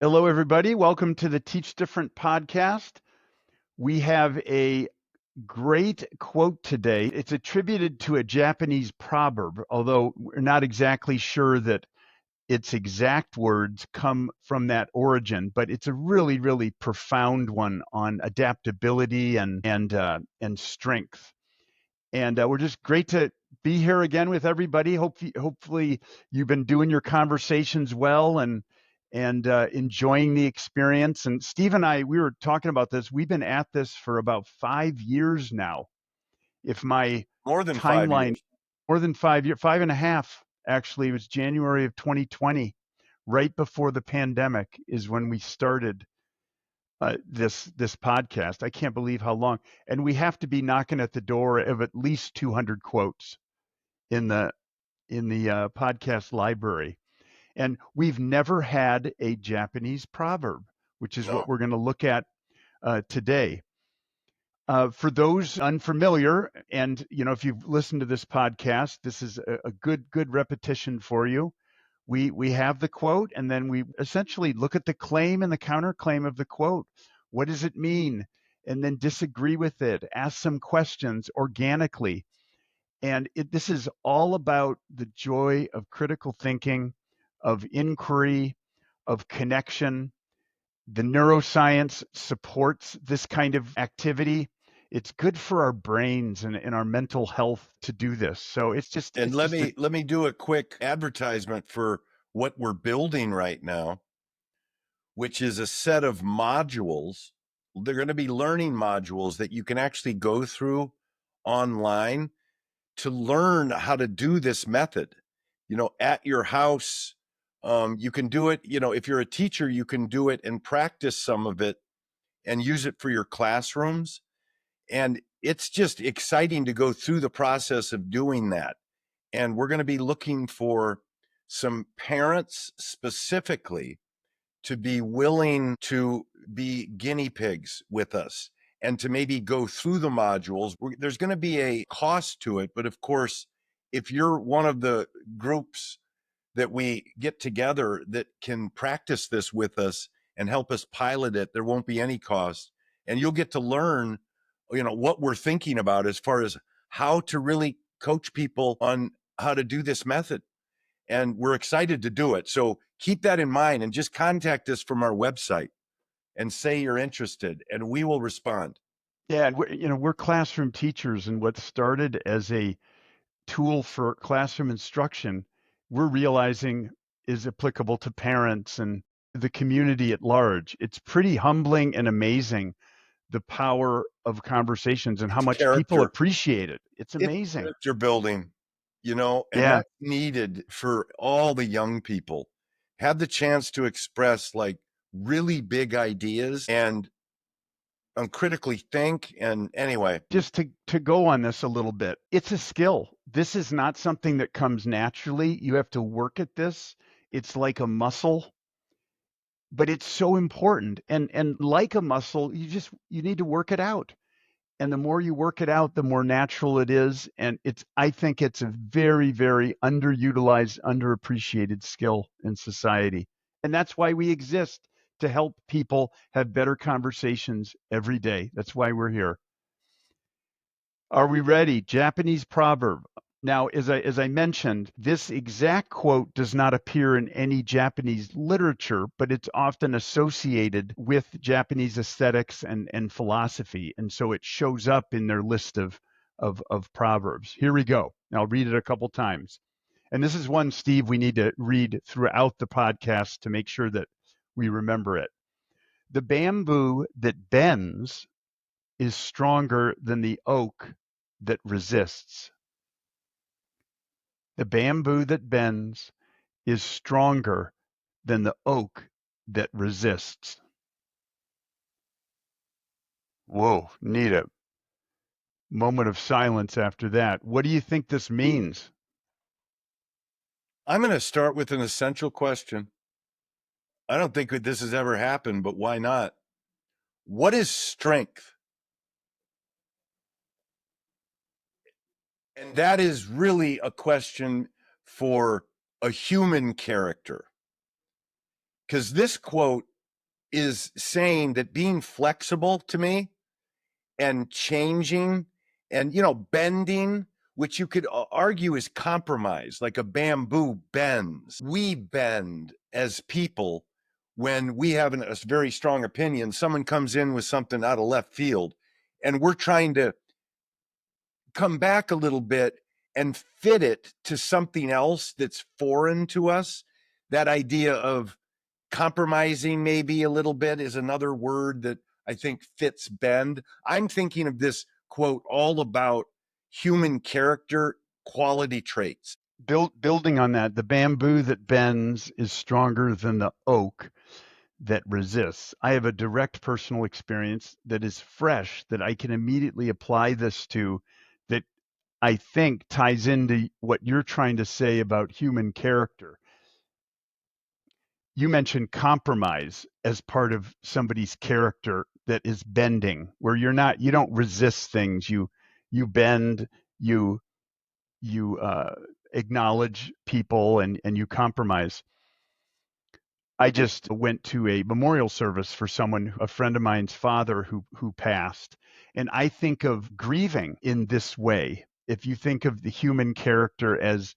Hello, everybody. Welcome to the Teach Different podcast. We have a great quote today. It's attributed to a Japanese proverb, although we're not exactly sure that its exact words come from that origin, but it's a really, really profound one on adaptability and strength. And we're just great to be here again with everybody. Hopefully, you've been doing your conversations well and enjoying the experience. And Steve and I, we were talking about this. We've been at this for about 5 years now. If my More than five timeline, years. more than 5 years, 5.5 actually, it was January of 2020, right before the pandemic, is when we started this podcast. I can't believe how long, and we have to be knocking at the door of at least 200 quotes in the podcast library. And we've never had a Japanese proverb, which is what No. we're going to look at today. For those unfamiliar, and if you've listened to this podcast, this is a good repetition for you. We have the quote, and then we essentially look at the claim and the counterclaim of the quote. What does it mean? And then disagree with it. Ask some questions organically. And this is all about the joy of critical thinking, of inquiry, of connection. The neuroscience supports this kind of activity. It's good for our brains and our mental health to do this. So And it's let just a me let me do a quick advertisement for what we're building right now, which is a set of modules. They're going to be learning modules that you can actually go through online to learn how to do this method. At your house, you can do it. If you're a teacher, you can do it and practice some of it and use it for your classrooms. And it's just exciting to go through the process of doing that. And we're going to be looking for some parents specifically to be willing to be guinea pigs with us and to maybe go through the modules. There's going to be a cost to it. But of course, if you're one of the groups that we get together that can practice this with us and help us pilot it, there won't be any cost. And you'll get to learn, what we're thinking about as far as how to really coach people on how to do this method. And we're excited to do it. So keep that in mind and just contact us from our website and say you're interested and we will respond. Yeah, and we're classroom teachers, and what started as a tool for classroom instruction, we're realizing is applicable to parents and the community at large. It's pretty humbling and amazing the power of conversations and how It's much people character. appreciate it. It's It's amazing. character building, and Yeah, that's needed for all the young people. Have the chance to express like really big ideas and critically think. And anyway, just to go on this a little bit. It's a skill. This is not something that comes naturally. You have to work at this. It's like a muscle, but it's so important. And like a muscle, you need to work it out. And the more you work it out, the more natural it is. And I think it's a very, very underutilized, underappreciated skill in society. And that's why we exist, to help people have better conversations every day. That's why we're here. Are we ready? Japanese proverb. Now, as I mentioned, this exact quote does not appear in any Japanese literature, but it's often associated with Japanese aesthetics and philosophy. And so it shows up in their list of proverbs. Here we go. I'll read it a couple times. And this is one, Steve, we need to read throughout the podcast to make sure that we remember it. The bamboo that bends is stronger than the oak that resists. The bamboo that bends is stronger than the oak that resists. Whoa, need a moment of silence after that. What do you think this means? I'm going to start with an essential question. I don't think that this has ever happened, but why not? What is strength? And that is really a question for a human character. Because this quote is saying that being flexible to me and changing and, bending, which you could argue is compromise, like a bamboo bends. We bend as people when we have a very strong opinion. Someone comes in with something out of left field, and we're trying to come back a little bit and fit it to something else that's foreign to us. That idea of compromising, maybe a little bit, is another word that I think fits bend. I'm thinking of this quote all about human character, quality traits. Building on that, the bamboo that bends is stronger than the oak that resists. I have a direct personal experience that is fresh that I can immediately apply this to, that I think ties into what you're trying to say about human character. You mentioned compromise as part of somebody's character that is bending, where you don't resist things. You bend, you acknowledge people, and you compromise. I just went to a memorial service for someone, a friend of mine's father who passed. And I think of grieving in this way. If you think of the human character as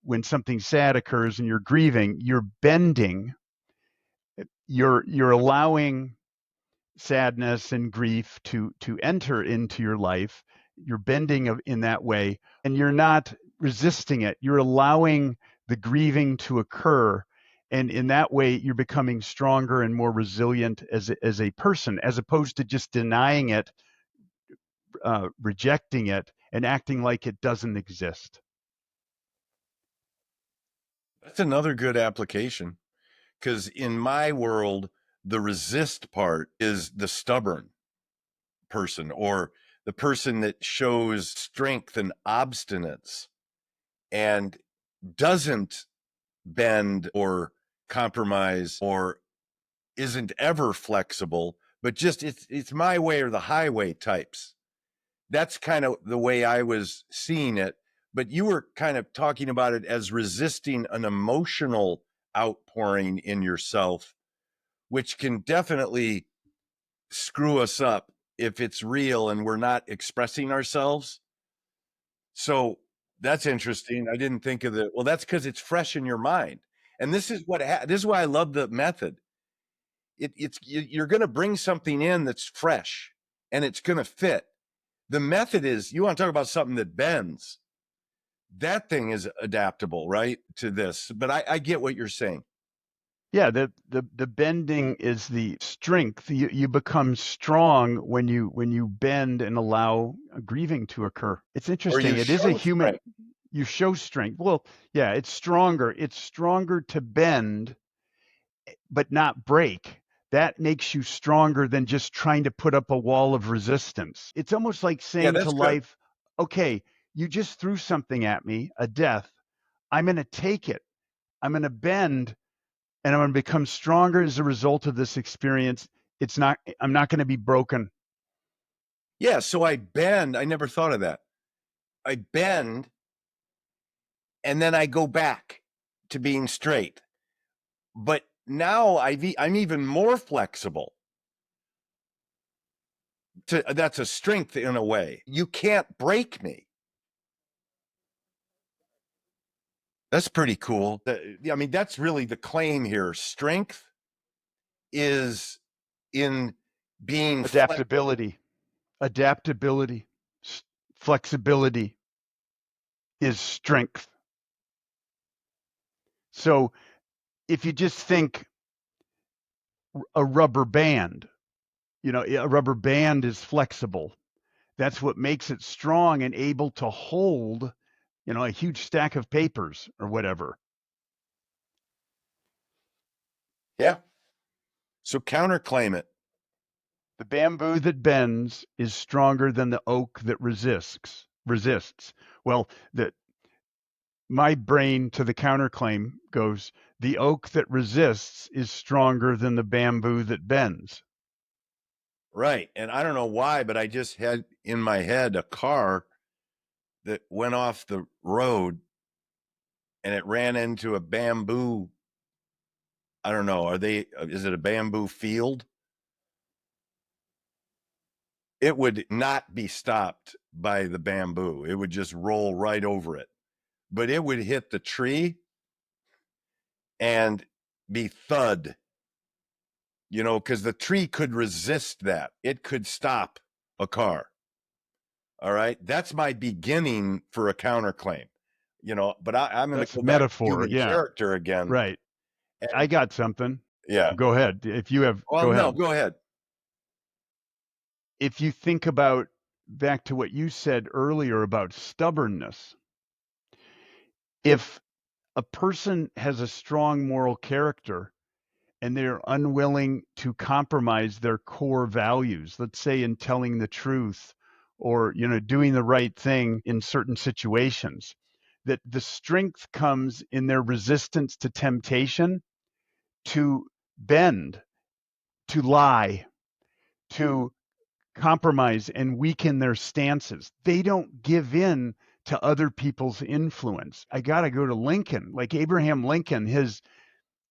when something sad occurs and you're grieving, you're bending, you're allowing sadness and grief to enter into your life. You're bending in that way, and you're not resisting it. You're allowing the grieving to occur, and in that way, you're becoming stronger and more resilient as a person, as opposed to just denying it, rejecting it, and acting like it doesn't exist. That's another good application, because in my world, the resist part is the stubborn person, or the person that shows strength and obstinance and doesn't bend or compromise or isn't ever flexible, but just it's my way or the highway types. That's kind of the way I was seeing it. But you were kind of talking about it as resisting an emotional outpouring in yourself, which can definitely screw us up if it's real and we're not expressing ourselves. So that's interesting. I didn't think of it. Well, that's because it's fresh in your mind. And this is this is why I love the method. You're going to bring something in that's fresh and it's going to fit. The method is, you want to talk about something that bends. That thing is adaptable, right, to this. But I get what you're saying. Yeah, the bending is the strength. You become strong when you bend and allow grieving to occur. It's Or interesting. you It is a show human. strength. You show strength. Well, yeah, it's stronger. It's stronger to bend, but not break. That makes you stronger than just trying to put up a wall of resistance. It's almost like Yeah, saying to that's good. life, okay, you just threw something at me, a death. I'm going to take it. I'm going to bend, and I'm going to become stronger as a result of this experience. I'm not going to be broken. Yeah, so I bend. I never thought of that. I bend and then I go back to being straight. But now I'm even more flexible. That's a strength in a way. You can't break me. That's pretty cool. I mean, that's really the claim here. Strength is in being Adaptability, adaptability, flexibility is strength. So if you just think a rubber band, a rubber band is flexible. That's what makes it strong and able to hold, a huge stack of papers or whatever. Yeah. So counterclaim it. The bamboo that bends is stronger than the oak that resists. Well, my brain to the counterclaim goes, the oak that resists is stronger than the bamboo that bends. Right. And I don't know why, but I just had in my head a car that went off the road and it ran into a bamboo I don't know, is it a bamboo field? It would not be stopped by the bamboo. It would just roll right over it. But it would hit the tree and be thud, because the tree could resist that. It could stop a car. All right. That's my beginning for a counterclaim, but I'm going to That's go back to metaphor. human Yeah, character again. right. I And got something. yeah. Go ahead. If you have, Well, go no, ahead. go ahead. If you think about back to what you said earlier about stubbornness, if a person has a strong moral character and they're unwilling to compromise their core values, let's say in telling the truth or doing the right thing in certain situations, that the strength comes in their resistance to temptation, to bend, to lie, to compromise and weaken their stances. They don't give in to other people's influence. I got to go to Lincoln. Like Abraham Lincoln,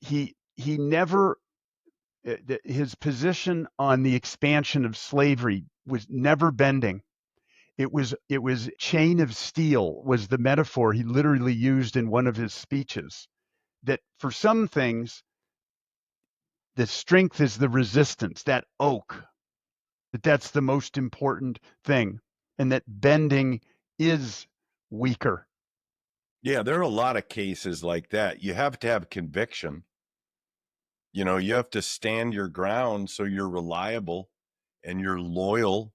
he never his position on the expansion of slavery was never bending. It was chain of steel was the metaphor he literally used in one of his speeches. That for some things, the strength is the resistance, that oak, that's the most important thing, and that bending is weaker. Yeah, there are a lot of cases like that. You have to have conviction. You have to stand your ground so you're reliable and you're loyal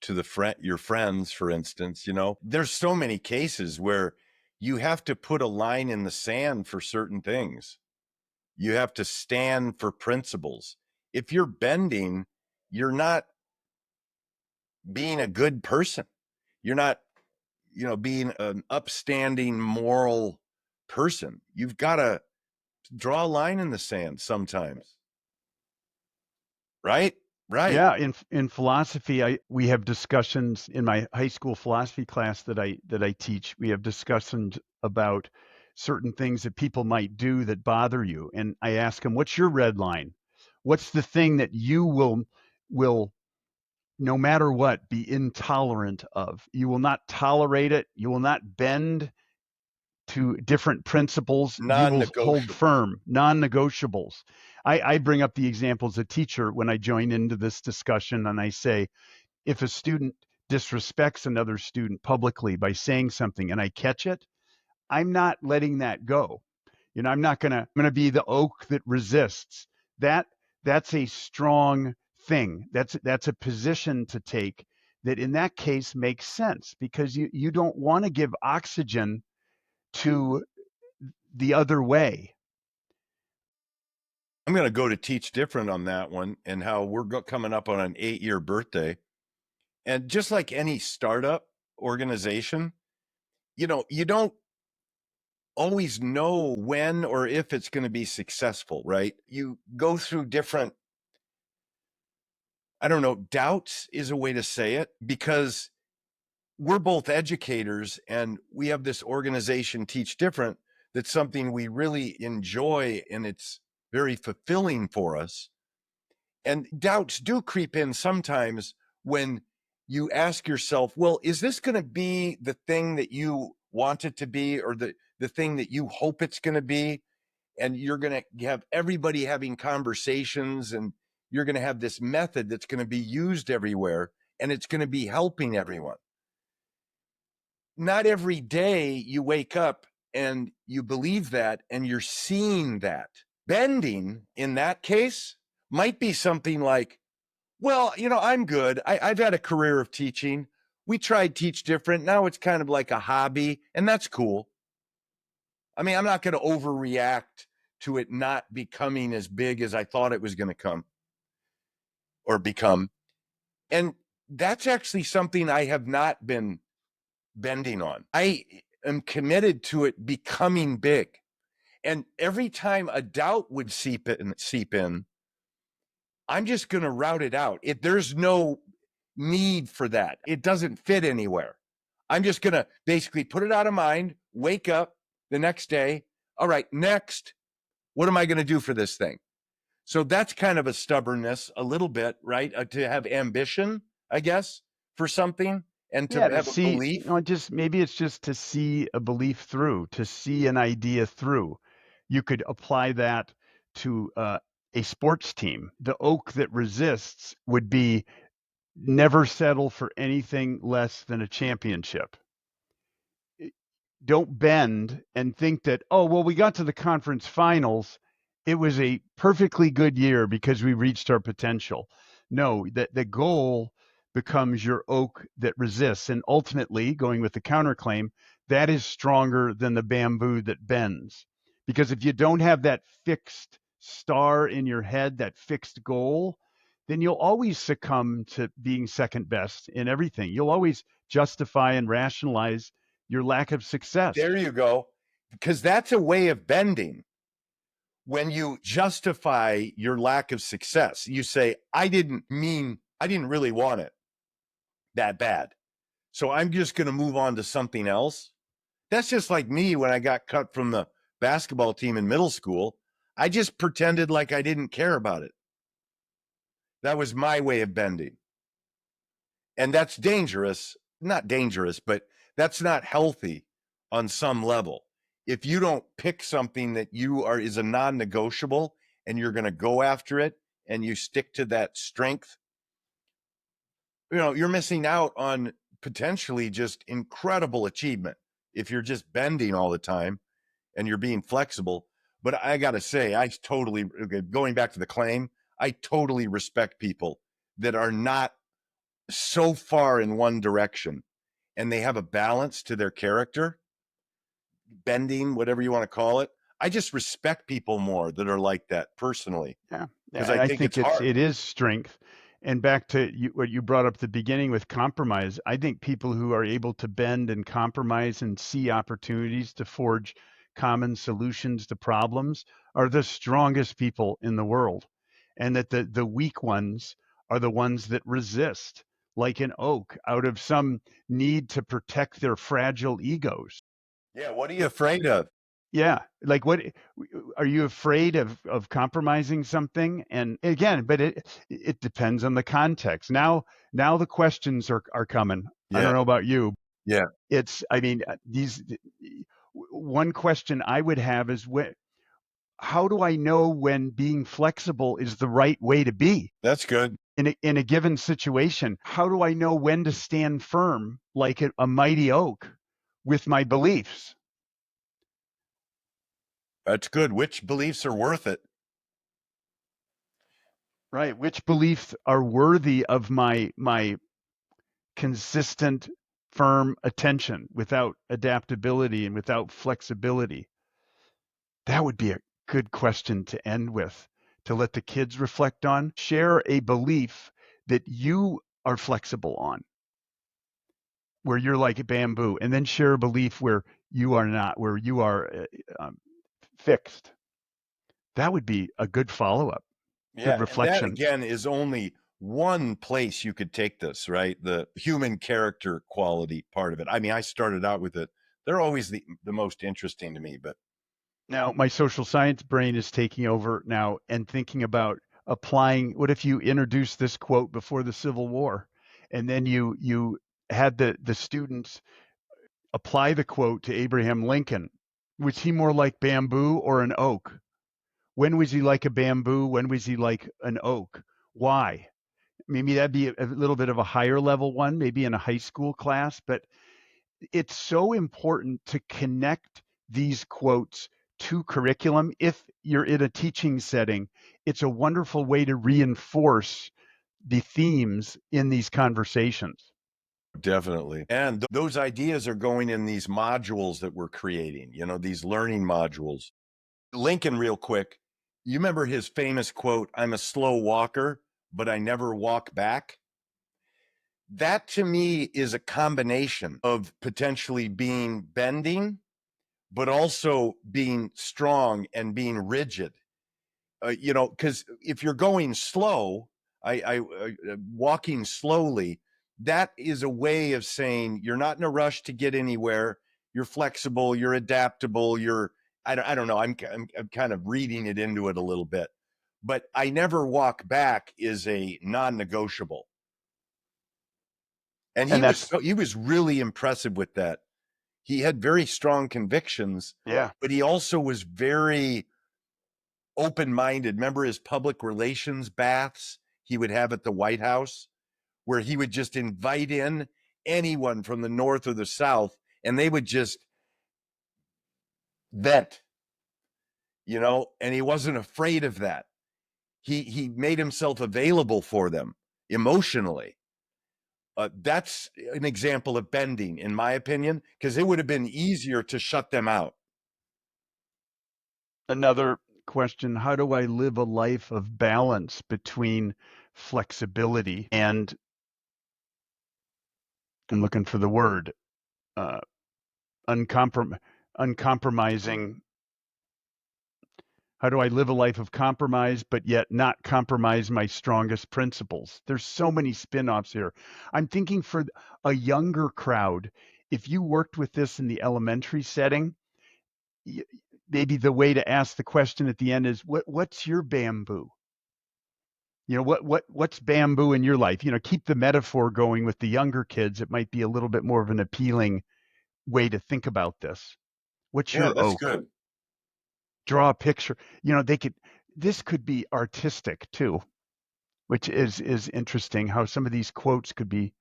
to your friends, for instance. There's so many cases where you have to put a line in the sand for certain things. You have to stand for principles. If you're bending, you're not being a good person. You're not, being an upstanding moral person. You've got to draw a line in the sand sometimes. Right? Right. Yeah, in philosophy, we have discussions in my high school philosophy class that I teach. We have discussions about certain things that people might do that bother you, and I ask them, "What's your red line? What's the thing that you will no matter what be intolerant of? You will not tolerate it. You will not bend to different principles. You will hold Non-negotiable. firm, non-negotiables." I bring up the example as a teacher when I join into this discussion, and I say, if a student disrespects another student publicly by saying something and I catch it, I'm not letting that go. I'm going to be the oak that resists. That that's a strong thing. That's a position to take that in that case makes sense because you don't want to give oxygen to the other way. I'm going to go to Teach Different on that one and how we're coming up on an 8-year birthday. And just like any startup organization, you don't always know when or if it's going to be successful, right? You go through different, I don't know, doubts is a way to say it, because we're both educators and we have this organization, Teach Different, that's something we really enjoy and it's very fulfilling for us. And doubts do creep in sometimes when you ask yourself, well, is this going to be the thing that you want it to be, or the thing that you hope it's going to be? And you're going to have everybody having conversations, and you're going to have this method that's going to be used everywhere, and it's going to be helping everyone. Not every day you wake up and you believe that and you're seeing that. Bending in that case might be something like, well, I'm good. I've had a career of teaching. We tried Teach Different. Now it's kind of like a hobby, and that's cool. I mean, I'm not going to overreact to it not becoming as big as I thought it was going to come or become. And that's actually something I have not been bending on. I am committed to it becoming big. And every time a doubt would seep in, I'm just going to route it out. There's no need for that. It doesn't fit anywhere. I'm just going to basically put it out of mind, wake up the next day. All right, next. What am I going to do for this thing? So that's kind of a stubbornness, a little bit, right? To have ambition, I guess, for something, and to Yeah, to have a see, belief. just maybe it's just to see a belief through, to see an idea through. You could apply that to a sports team. The oak that resists would be never settle for anything less than a championship. Don't bend and think that, oh, well, we got to the conference finals. It was a perfectly good year because we reached our potential. No, that the goal becomes your oak that resists. And ultimately, going with the counterclaim, that is stronger than the bamboo that bends. Because if you don't have that fixed star in your head, that fixed goal, then you'll always succumb to being second best in everything. You'll always justify and rationalize your lack of success. There you go. Because that's a way of bending. When you justify your lack of success, you say, I didn't really want it that bad. So I'm just going to move on to something else. That's just like me when I got cut from the basketball team in middle school. I just pretended like I didn't care about it. That was my way of bending. And that's dangerous. Not dangerous, but that's not healthy on some level. If you don't pick something that is a non-negotiable and you're going to go after it and you stick to that strength, you're missing out on potentially just incredible achievement if you're just bending all the time and you're being flexible. But I got to say, going back to the claim, I totally respect people that are not so far in one direction and they have a balance to their character, bending, whatever you want to call it. I just respect people more that are like that personally Yeah, because I I think think it's hard. it is strength. And back to what you brought up at the beginning with compromise, I think people who are able to bend and compromise and see opportunities to forge common solutions to problems are the strongest people in the world. And that the weak ones are the ones that resist, like an oak, out of some need to protect their fragile egos. Yeah. What are you afraid of? Yeah, like what are you afraid of compromising something? And again, but it depends on the context. Now the questions are coming. I Yeah. don't know about you. Yeah. It's I mean these one question I would have is how do I know when being flexible is the right way to be That's good. in a given situation? How do I know when to stand firm like a mighty oak with my beliefs? That's good. Which beliefs are worth it? Right. Which beliefs are worthy of my consistent, firm attention without adaptability and without flexibility? That would be a good question to end with, to let the kids reflect on. Share a belief that you are flexible on, where you're like bamboo, and then share a belief where you are not, where you are fixed. That would be a good follow up, good Yeah. And that reflection. again is only one place you could take this, right? The human character quality part of it. I mean, I started out with it. They're always the most interesting to me, but Now, my social science brain is taking over now and thinking about applying. What if you introduced this quote before the Civil War, and then you had the students apply the quote to Abraham Lincoln? Was he more like bamboo or an oak? When was he like a bamboo? When was he like an oak? Why? Maybe that'd be a little bit of a higher level one, maybe in a high school class, but it's so important to connect these quotes to curriculum. If you're in a teaching setting, it's a wonderful way to reinforce the themes in these conversations. definitely. And those ideas are going in these modules that we're creating, these learning modules. Lincoln, real quick, you remember his famous quote, I'm a slow walker, but I never walk back? That to me is a combination of potentially being bending, but also being strong and being rigid. Because if you're going slow, walking slowly, that is a way of saying you're not in a rush to get anywhere. You're flexible, you're adaptable, I don't know. I'm kind of reading it into it a little bit, but I never walk back is a non-negotiable. And And that's, he was really impressive with that. He had very strong convictions, yeah. but he also was very open-minded. Remember his public relations baths he would have at the White House, where he would just invite in anyone from the North or the South, and they would just vent, and he wasn't afraid of that. He made himself available for them emotionally. That's an example of bending, in my opinion, because it would have been easier to shut them out. Another question, how do I live a life of balance between flexibility and, I'm looking for the word, uh, uncompromising. How do I live a life of compromise, but yet not compromise my strongest principles? There's so many spin-offs here. I'm thinking for a younger crowd, if you worked with this in the elementary setting, maybe the way to ask the question at the end is, what's your bamboo? What's bamboo in your life? Keep the metaphor going with the younger kids. It might be a little bit more of an appealing way to think about this. What's Yeah, your that's oak? good. Draw a picture. This could be artistic too, which is interesting how some of these quotes could be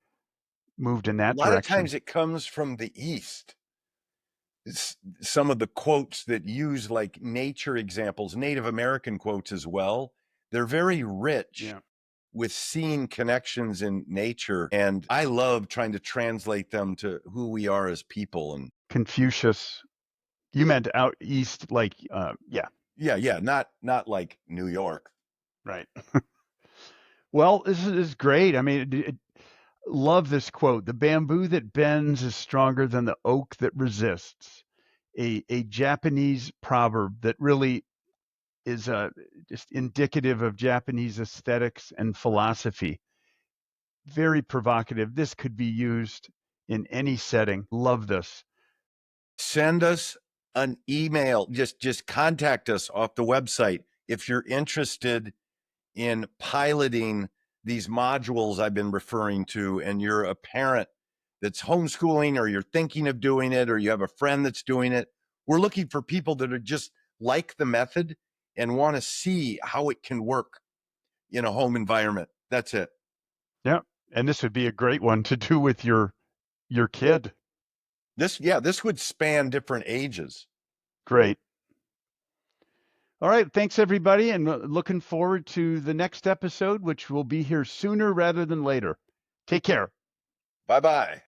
moved in A that lot of direction. times it comes from the East. It's some of the quotes that use like nature examples, Native American quotes as well. They're very rich Yeah. with seeing connections in nature. And I love trying to translate them to who we are as people. And Confucius. You meant out east, like, yeah, yeah, not like New York. right. Well, this is great. I mean, love this quote. The bamboo that bends is stronger than the oak that resists. A Japanese proverb that really is just indicative of Japanese aesthetics and philosophy. Very provocative. This could be used in any setting. Love this. Send us an email. Just contact us off the website if you're interested in piloting these modules I've been referring to, and you're a parent that's homeschooling, or you're thinking of doing it, or you have a friend that's doing it. We're looking for people that are just like the method and want to see how it can work in a home environment. That's it. Yeah. And this would be a great one to do with your kid. This would span different ages. Great. All right. Thanks, everybody. And looking forward to the next episode, which will be here sooner rather than later. Take care. Bye bye.